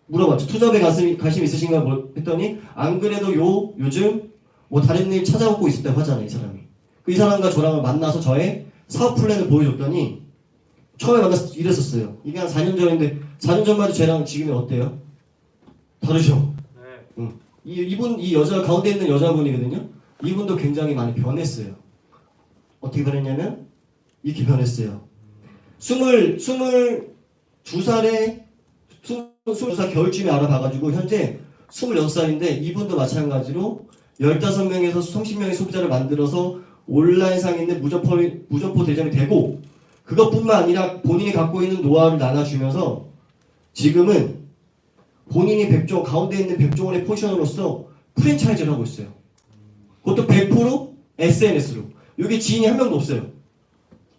물어봤죠. 투잡에 관심 있으신가 했더니 안 그래도 요즘 뭐 다른 일 찾아보고 있었다고 하잖아요. 이 사람이. 이 사람과 저랑 만나서 저의 사업 플랜을 보여줬더니 처음에 만나서 이랬었어요. 이게 한 4년 전인데 4년 전만 해도 쟤랑 지금이 어때요? 다르죠? 네. 이 여자 가운데 있는 여자분이거든요. 이분도 굉장히 많이 변했어요. 어떻게 변했냐면 이렇게 변했어요. 22살에 22살 겨울쯤에 알아봐가지고 현재 26살인데 이분도 마찬가지로 15명에서 30명의 소비자를 만들어서 온라인상에 있는 무점포 대점이 되고 그것뿐만 아니라 본인이 갖고 있는 노하우를 나눠주면서 지금은 본인이 백종 가운데 있는 백종원의 포지션으로서 프랜차이즈를 하고 있어요. 그것도 100% SNS로. 여기 지인이 한 명도 없어요.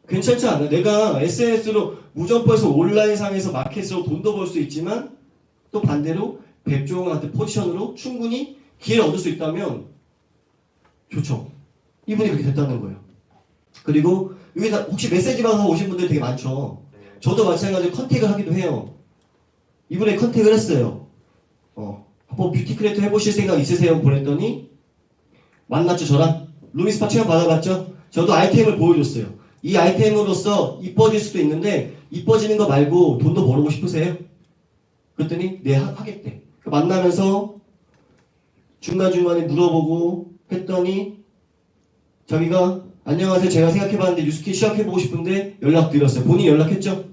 괜찮지 않아요? 내가 SNS로 무점포에서 온라인상에서 마켓으로 돈도 벌 수 있지만 또 반대로 백종원 같은 포지션으로 충분히 기회를 얻을 수 있다면 좋죠. 이분이 그렇게 됐다는 거예요. 그리고 여기 다 혹시 메시지 받아서 오신 분들 되게 많죠. 저도 마찬가지로 컨택을 하기도 해요. 이분에 컨택을 했어요. 한번 뷰티 크리에이터 해보실 생각 있으세요? 보냈더니 만났죠. 저랑 루미스파 체험 받아봤죠. 저도 아이템을 보여줬어요. 이 아이템으로서 이뻐질 수도 있는데 이뻐지는 거 말고 돈도 벌고 싶으세요? 그랬더니 네 하겠대. 만나면서 중간중간에 물어보고 했더니 자기가 안녕하세요. 제가 생각해봤는데 뉴스킨 시작해보고 싶은데 연락드렸어요. 본인이 연락했죠?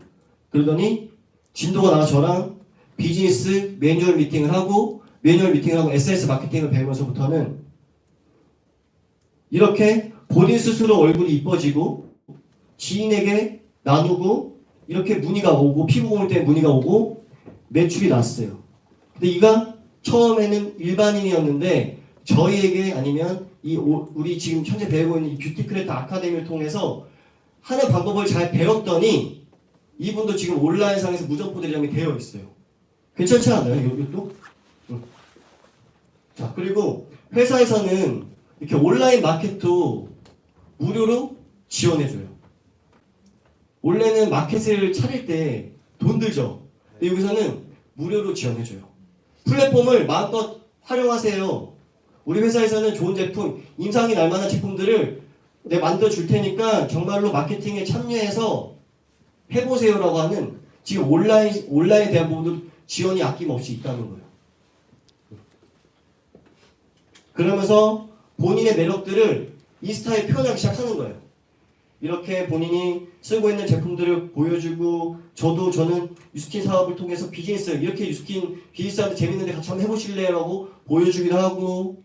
그러더니 진도가 나와 저랑 비즈니스 매뉴얼 미팅을 하고 SNS 마케팅을 배우면서부터는 이렇게 본인 스스로 얼굴이 이뻐지고 지인에게 나누고 이렇게 문의가 오고 피부 고물 때문에 문의가 오고 매출이 났어요. 근데 이가 처음에는 일반인이었는데 저희에게 아니면 우리 지금 현재 배우고 있는 이 뷰티 크리에이터 아카데미를 통해서 하는 방법을 잘 배웠더니 이분도 지금 온라인상에서 무점포 대장이 되어 있어요. 괜찮지 않아요? 이것도? 응. 자, 그리고 회사에서는 이렇게 온라인 마켓도 무료로 지원해줘요. 원래는 마켓을 차릴 때 돈 들죠. 근데 여기서는 무료로 지원해줘요. 플랫폼을 마음껏 활용하세요. 우리 회사에서는 좋은 제품, 임상이 날만한 제품들을 내가 만들어줄 테니까 정말로 마케팅에 참여해서 해보세요라고 하는 지금 온라인에 대한 부분도 지원이 아낌없이 있다는 거예요. 그러면서 본인의 매력들을 인스타에 표현하기 시작하는 거예요. 이렇게 본인이 쓰고 있는 제품들을 보여주고 저는 유스킨 사업을 통해서 비즈니스 이렇게 유스킨 비즈니스하는데 재밌는데 같이 한번 해보실래요? 라고 보여주기도 하고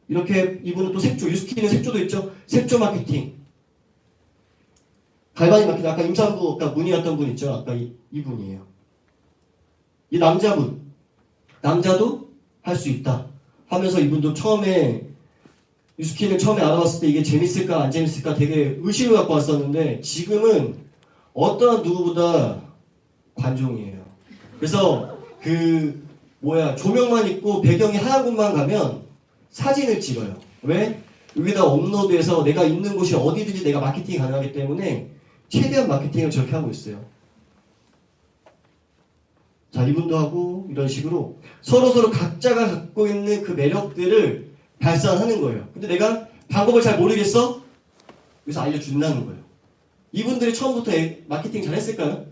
이렇게 이분은 또 색조, 유스킨은 색조도 있죠. 색조 마케팅 갈바닉 마케팅 아까 임산부 아까 문의했던 분 있죠. 아까 이분이에요. 이 남자도 할 수 있다 하면서 이분도 처음에 유스킨을 처음에 알아봤을 때 이게 재밌을까 안 재밌을까 되게 의심을 갖고 왔었는데 지금은 어떠한 누구보다 관종이에요. 그래서 조명만 있고 배경이 하얀 곳만 가면 사진을 찍어요. 왜? 여기다 업로드해서 내가 있는 곳이 어디든지 내가 마케팅이 가능하기 때문에 최대한 마케팅을 저렇게 하고 있어요. 자, 이분도 하고 이런 식으로 서로 각자가 갖고 있는 그 매력들을 발산하는 거예요. 근데 내가 방법을 잘 모르겠어? 그래서 알려준다는 거예요. 이분들이 처음부터 마케팅 잘했을까요?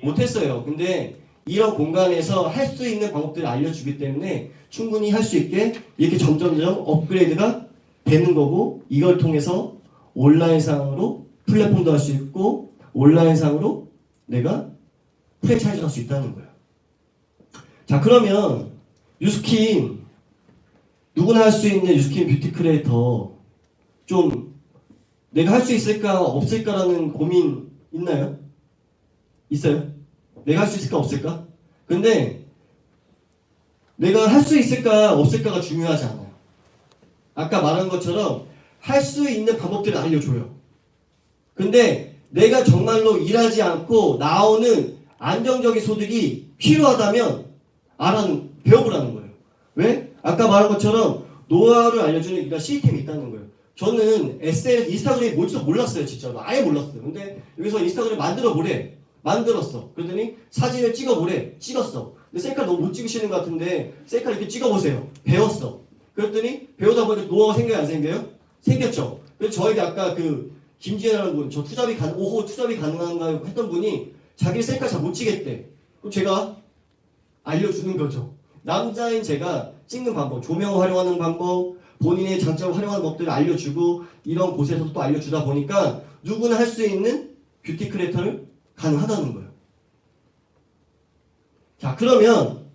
못했어요. 근데 이런 공간에서 할 수 있는 방법들을 알려주기 때문에 충분히 할 수 있게 이렇게 점점점 업그레이드가 되는 거고 이걸 통해서 온라인상으로 플랫폼도 할 수 있고 온라인상으로 내가 프랜차이즈를 할 수 있다는 거예요. 자, 그러면 유스킨 누구나 할 수 있는 유스킨 뷰티 크리에이터 좀 내가 할 수 있을까 없을까라는 고민 있나요? 있어요? 내가 할 수 있을까 없을까? 근데 내가 할 수 있을까 없을까가 중요하지 않아요. 아까 말한 것처럼 할 수 있는 방법들을 알려줘요. 근데 내가 정말로 일하지 않고 나오는 안정적인 소득이 필요하다면 배워보라는 거예요. 왜? 아까 말한 것처럼 노하우를 알려주는 이런 시스템이 있다는 거예요. 저는 SNS, 인스타그램이 뭔지도 몰랐어요. 진짜로. 아예 몰랐어요. 근데 여기서 인스타그램 만들어보래. 만들었어. 그러더니 사진을 찍어보래. 찍었어. 근데 셀카 너무 못 찍으시는 것 같은데 셀카 이렇게 찍어보세요. 배웠어. 그랬더니 배우다 보니까 노하우가 생겨요? 안 생겨요? 생겼죠. 그래서 저에게 아까 김지현이라는 분, 저 5호 투잡이 가능한가요? 했던 분이 자기 셀카 잘 못 찍겠대. 그럼 제가 알려주는 거죠. 남자인 제가 찍는 방법, 조명을 활용하는 방법, 본인의 장점을 활용하는 법들을 알려주고 이런 곳에서도 또 알려주다 보니까 누구나 할 수 있는 뷰티 크리에이터를 가능하다는 거예요. 자, 그러면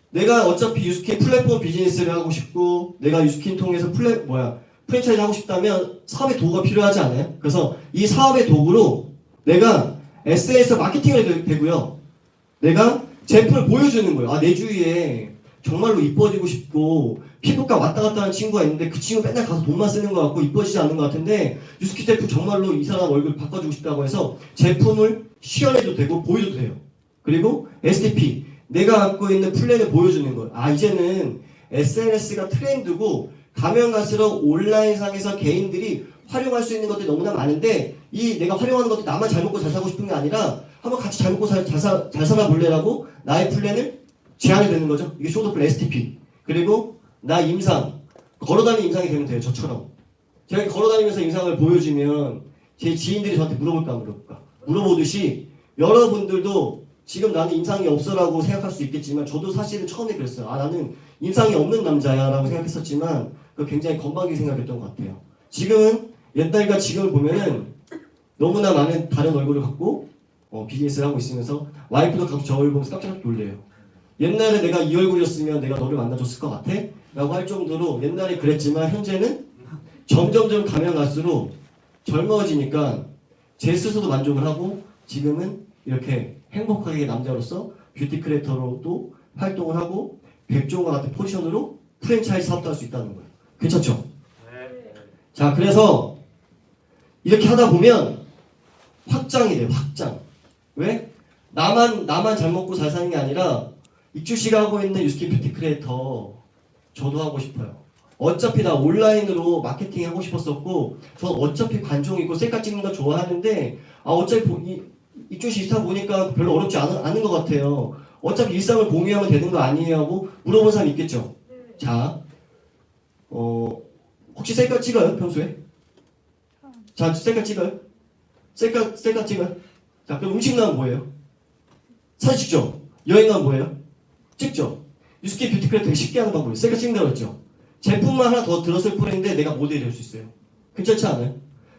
내가 어차피 유스킨 플랫폼 비즈니스를 하고 싶고 내가 유스킨 통해서 프랜차이즈 하고 싶다면 사업의 도구가 필요하지 않아요? 그래서 이 사업의 도구로 내가 SNS 마케팅을 되고요. 내가 제품을 보여주는 거예요. 아, 내 주위에 정말로 이뻐지고 싶고 피부과 왔다 갔다 하는 친구가 있는데 그 친구 맨날 가서 돈만 쓰는 것 같고 이뻐지지 않는 것 같은데 뉴스키 제품 정말로 이 사람 얼굴 바꿔주고 싶다고 해서 제품을 시연해도 되고 보여줘도 돼요. 그리고 STP 내가 갖고 있는 플랜을 보여주는 거예요. 아, 이제는 SNS가 트렌드고 가면 갈수록 온라인상에서 개인들이 활용할 수 있는 것들이 너무나 많은데 이 내가 활용하는 것도 나만 잘 먹고 잘 살고 싶은 게 아니라 한번 같이 잘 먹고 잘 살아볼래라고 나의 플랜을 제안이 되는 거죠. 이게 쇼도플 STP. 그리고 나 임상 걸어다니는 임상이 되면 돼요. 저처럼 제가 걸어다니면서 임상을 보여주면 제 지인들이 저한테 물어볼까 안 물어볼까 물어보듯이 여러분들도 지금 나는 임상이 없어라고 생각할 수 있겠지만 저도 사실은 처음에 그랬어요. 아, 나는 임상이 없는 남자야 라고 생각했었지만 그거 굉장히 건방지게 생각했던 것 같아요. 지금은 옛날과 지금을 보면은 너무나 많은 다른 얼굴을 갖고 비즈니스를 하고 있으면서 와이프도 가서 저 얼굴 보면서 깜짝 놀래요. 옛날에 내가 이 얼굴이었으면 내가 너를 만나줬을 것 같아? 라고 할 정도로 옛날에 그랬지만 현재는 점점점 가면 갈수록 젊어지니까 제 스스로도 만족을 하고 지금은 이렇게 행복하게 남자로서 뷰티 크리에이터로도 활동을 하고 백종원 같은 포지션으로 프랜차이즈 사업도 할 수 있다는 거예요. 괜찮죠? 자, 그래서 이렇게 하다 보면 확장이 돼요. 확장. 왜? 나만 잘 먹고 잘 사는 게 아니라 익주 씨가 하고 있는 유스킨 뷰티 크리에이터 저도 하고 싶어요. 어차피 나 온라인으로 마케팅 하고 싶었었고 저 어차피 관종 있고 셀카 찍는 거 좋아하는데 어차피 익주 씨 인스타 보니까 별로 어렵지 않은 것 같아요. 어차피 일상을 공유하면 되는 거 아니에요? 하고 물어본 사람 있겠죠? 자, 혹시 셀카 찍어요? 평소에? 자, 셀카 찍어요? 셀카 찍어요? 자, 그럼 음식 나오면 뭐예요? 사진 찍죠? 여행 가면 뭐예요? 찍죠? 유스킨 뷰티 크리에이터 되게 쉽게 하는 방법이에요. 셀카 찍는다고 했죠? 제품만 하나 더 들었을 뿐인데 내가 모델이 될 수 있어요. 괜찮지 않아요?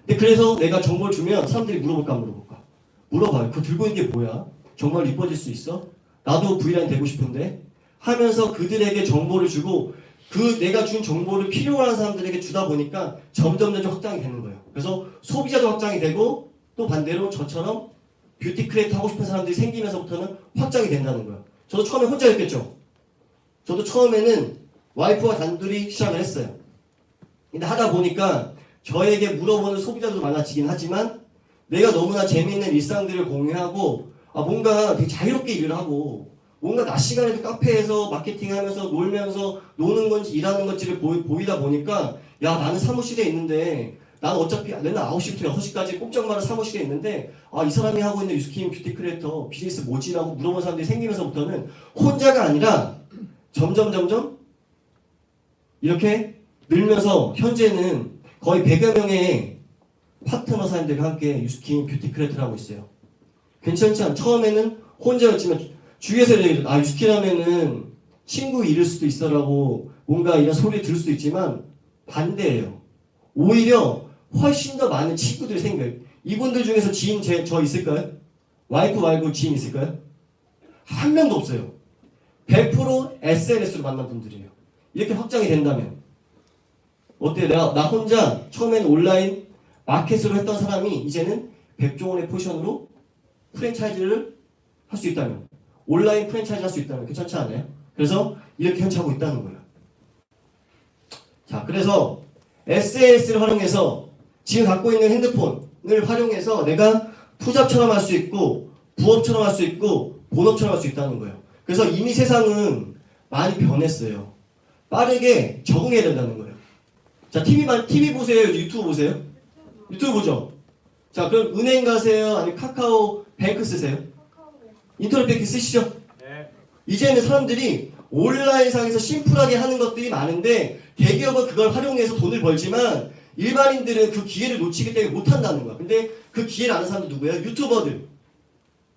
근데 그래서 내가 정보를 주면 사람들이 물어볼까 안 물어볼까? 물어봐요. 그거 들고 있는 게 뭐야? 정말 이뻐질 수 있어? 나도 V라인 되고 싶은데? 하면서 그들에게 정보를 주고 그 내가 준 정보를 필요한 사람들에게 주다 보니까 점점 확장이 되는 거예요. 그래서 소비자도 확장이 되고 또 반대로 저처럼 뷰티 크리에이터 하고 싶은 사람들이 생기면서부터는 확장이 된다는 거예요. 저도 처음에 혼자였겠죠. 저도 처음에는 와이프와 단둘이 시작을 했어요. 근데 하다 보니까 저에게 물어보는 소비자도 많아지긴 하지만 내가 너무나 재미있는 일상들을 공유하고 뭔가 되게 자유롭게 일을 하고 뭔가 낮 시간에도 카페에서 마케팅하면서 놀면서 노는 건지 일하는 건지를 보이다 보니까 야, 나는 사무실에 있는데 나는 어차피 맨날 9시부터 6시까지 꼼짝마는 사무실에 있는데 이 사람이 하고 있는 유스킨 뷰티 크리에이터 비즈니스 뭐지라고 물어본 사람들이 생기면서부터는 혼자가 아니라 점점 이렇게 늘면서 현재는 거의 100여 명의 파트너 사람들과 함께 유스킨 뷰티 크리에이터를 하고 있어요. 괜찮지 않아요? 처음에는 혼자였지만 주위에서 얘기해요. 유스킨 하면은 친구 잃을 수도 있어라고 뭔가 이런 소리 들을 수도 있지만 반대예요. 오히려 훨씬 더 많은 친구들이 생겨요. 이분들 중에서 지인 저 있을까요? 와이프 말고 지인 있을까요? 한 명도 없어요. 100% SNS로 만난 분들이에요. 이렇게 확장이 된다면 어때요? 나 혼자 처음엔 온라인 마켓으로 했던 사람이 이제는 백종원의 포지션으로 프랜차이즈를 할 수 있다면 온라인 프랜차이즈 할 수 있다면 괜찮지 않아요? 그래서 이렇게 현재 하고 있다는 거예요. 자, 그래서 SNS를 활용해서 지금 갖고 있는 핸드폰을 활용해서 내가 투잡처럼 할 수 있고 부업처럼 할 수 있고 본업처럼 할 수 있다는 거예요. 그래서 이미 세상은 많이 변했어요. 빠르게 적응해야 된다는 거예요. 자, TV 보세요? 유튜브 보세요? 유튜브 보죠? 자, 그럼 은행 가세요? 아니면 카카오 뱅크 쓰세요? 인터넷 뱅킹 쓰시죠? 네. 이제는 사람들이 온라인상에서 심플하게 하는 것들이 많은데 대기업은 그걸 활용해서 돈을 벌지만 일반인들은 그 기회를 놓치기 때문에 못한다는 거야. 근데 그 기회를 아는 사람들 누구예요? 유튜버들.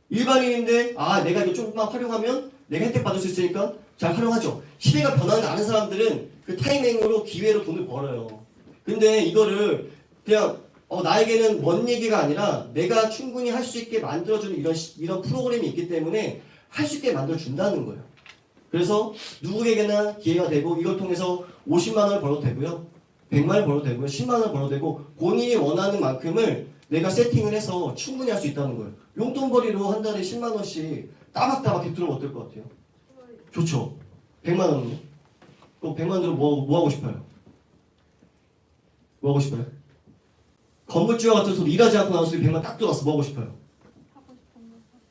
일반인인데 내가 이거 조금만 활용하면 내가 혜택 받을 수 있으니까 잘 활용하죠. 시대가 변하는 걸 아는 사람들은 그 타이밍으로 기회로 돈을 벌어요. 근데 이거를 그냥 나에게는 먼 얘기가 아니라 내가 충분히 할 수 있게 만들어주는 이런 프로그램이 있기 때문에 할 수 있게 만들어준다는 거예요. 그래서 누구에게나 기회가 되고 이걸 통해서 50만 원을 벌어도 되고요. 100만 원 벌어도 되고요. 10만 원을 벌어도 되고 본인이 원하는 만큼을 내가 세팅을 해서 충분히 할 수 있다는 거예요. 용돈벌이로 한 달에 10만 원씩 따박따박 들으면 어떨 것 같아요? 좋죠. 100만 원은요? 그럼 100만 원으로 뭐 하고 싶어요? 뭐 하고 싶어요? 건물주와 같은 소리 일하지 않고 나온 소리 100만 딱 들어왔어. 뭐 하고 싶어요?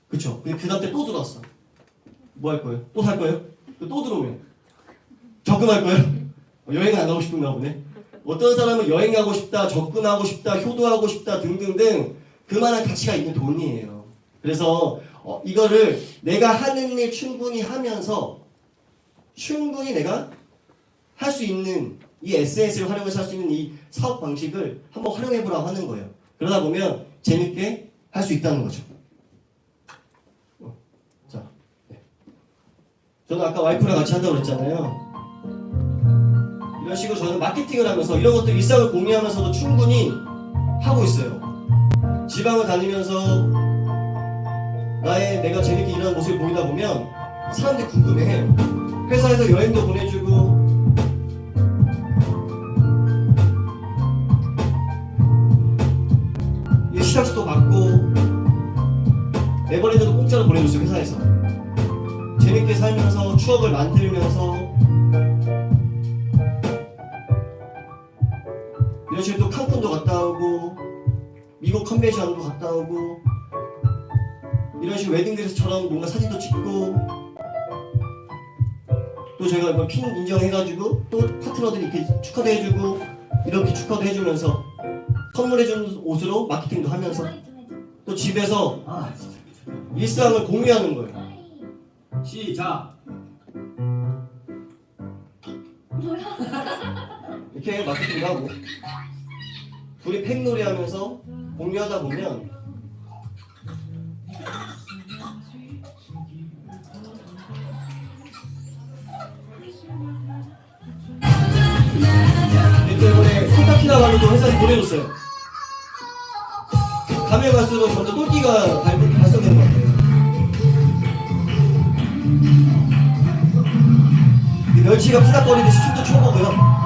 그쵸? 근데 그 다음 때 또 들어왔어. 뭐 할 거예요? 또 살 거예요? 또 들어오면 적금할 거예요? 여행을 안 가고 싶은가 보네. 어떤 사람은 여행 가고 싶다, 적금하고 싶다, 효도하고 싶다 등등등 그만한 가치가 있는 돈이에요. 그래서 이거를 내가 하는 일 충분히 하면서 충분히 내가 할 수 있는 이 SNS를 활용해서 할 수 있는 이 사업 방식을 한번 활용해보라고 하는 거예요. 그러다 보면 재밌게 할 수 있다는 거죠. 자, 네. 저는 아까 와이프랑 같이 한다고 그랬잖아요. 이런 식으로 저는 마케팅을 하면서 이런 것들 일상을 공유하면서도 충분히 하고 있어요. 지방을 다니면서 내가 재밌게 일하는 모습을 보이다 보면 사람들이 궁금해해요. 회사에서 여행도 보내주고 시상식도 받고 에버랜드도 공짜로 보내줬어요. 회사에서 재밌게 살면서 추억을 만들면서 이런 식으로 또 칸쿤도 갔다 오고 미국 컨벤션도 갔다 오고 이런 식으로 웨딩드레스처럼 뭔가 사진도 찍고 또 저희가 이번 핀 인정해가지고 또 파트너들이 이렇게 축하도 해주고 이렇게 축하도 해주면서 선물해준 옷으로 마케팅도 하면서 또 집에서 일상을 공유하는 거예요. 시작. 이렇게 마케팅도 하고 둘이 팩놀이 하면서 공유하다 보면 이번에 콘타키나발루도 회사에서 보내줬어요. 가면 갈수록 점점 똘끼가 발성되는 것 같아요. 멸치가 푸닥거리듯이 춤도 춰보고요.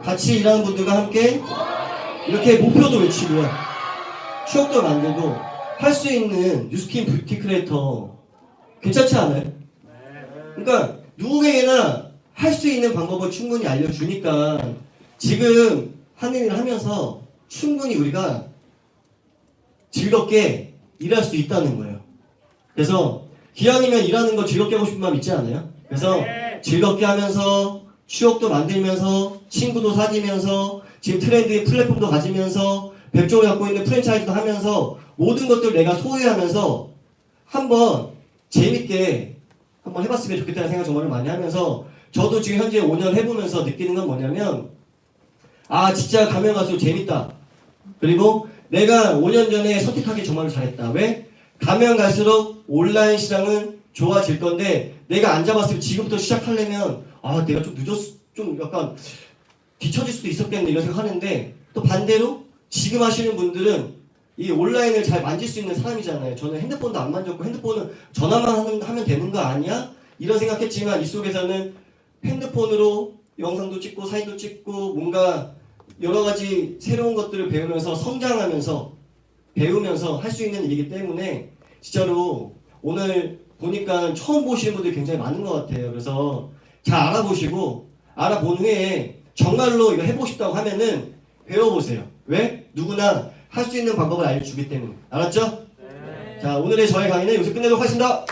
같이 일하는 분들과 함께 이렇게 목표도 외치고요. 추억도 만들고 할 수 있는 뉴스킨 뷰티 크리에이터 괜찮지 않아요? 그러니까 누구에게나 할 수 있는 방법을 충분히 알려주니까 지금 하는 일을 하면서 충분히 우리가 즐겁게 일할 수 있다는 거예요. 그래서 기왕이면 일하는 거 즐겁게 하고 싶은 마음 있지 않아요? 그래서 즐겁게 하면서 추억도 만들면서 친구도 사귀면서 지금 트렌드의 플랫폼도 가지면서 백종을 갖고 있는 프랜차이즈도 하면서 모든 것들 내가 소유하면서 한번 재밌게 한번 해봤으면 좋겠다는 생각 정말 많이 하면서 저도 지금 현재 5년 해보면서 느끼는 건 뭐냐면 진짜 가면 갈수록 재밌다. 그리고 내가 5년 전에 선택하기 정말 잘했다. 왜? 가면 갈수록 온라인 시장은 좋아질 건데 내가 안 잡았으면 지금부터 시작하려면 내가 좀 늦었어. 좀 약간 뒤처질 수도 있었겠네 이런 생각 하는데 또 반대로 지금 하시는 분들은 이 온라인을 잘 만질 수 있는 사람이잖아요. 저는 핸드폰도 안 만졌고 핸드폰은 전화만 하면 되는 거 아니야? 이런 생각했지만 이 속에서는 핸드폰으로 영상도 찍고 사진도 찍고 뭔가 여러 가지 새로운 것들을 배우면서 성장하면서 배우면서 할 수 있는 일이기 때문에 진짜로 오늘 보니까 처음 보시는 분들이 굉장히 많은 것 같아요. 그래서 잘 알아보시고 알아본 후에 정말로 이거 해보고 싶다고 하면은 배워보세요. 왜? 누구나 할 수 있는 방법을 알려주기 때문에. 알았죠? 자, 오늘의 저의 강의는 여기서 끝내도록 하겠습니다.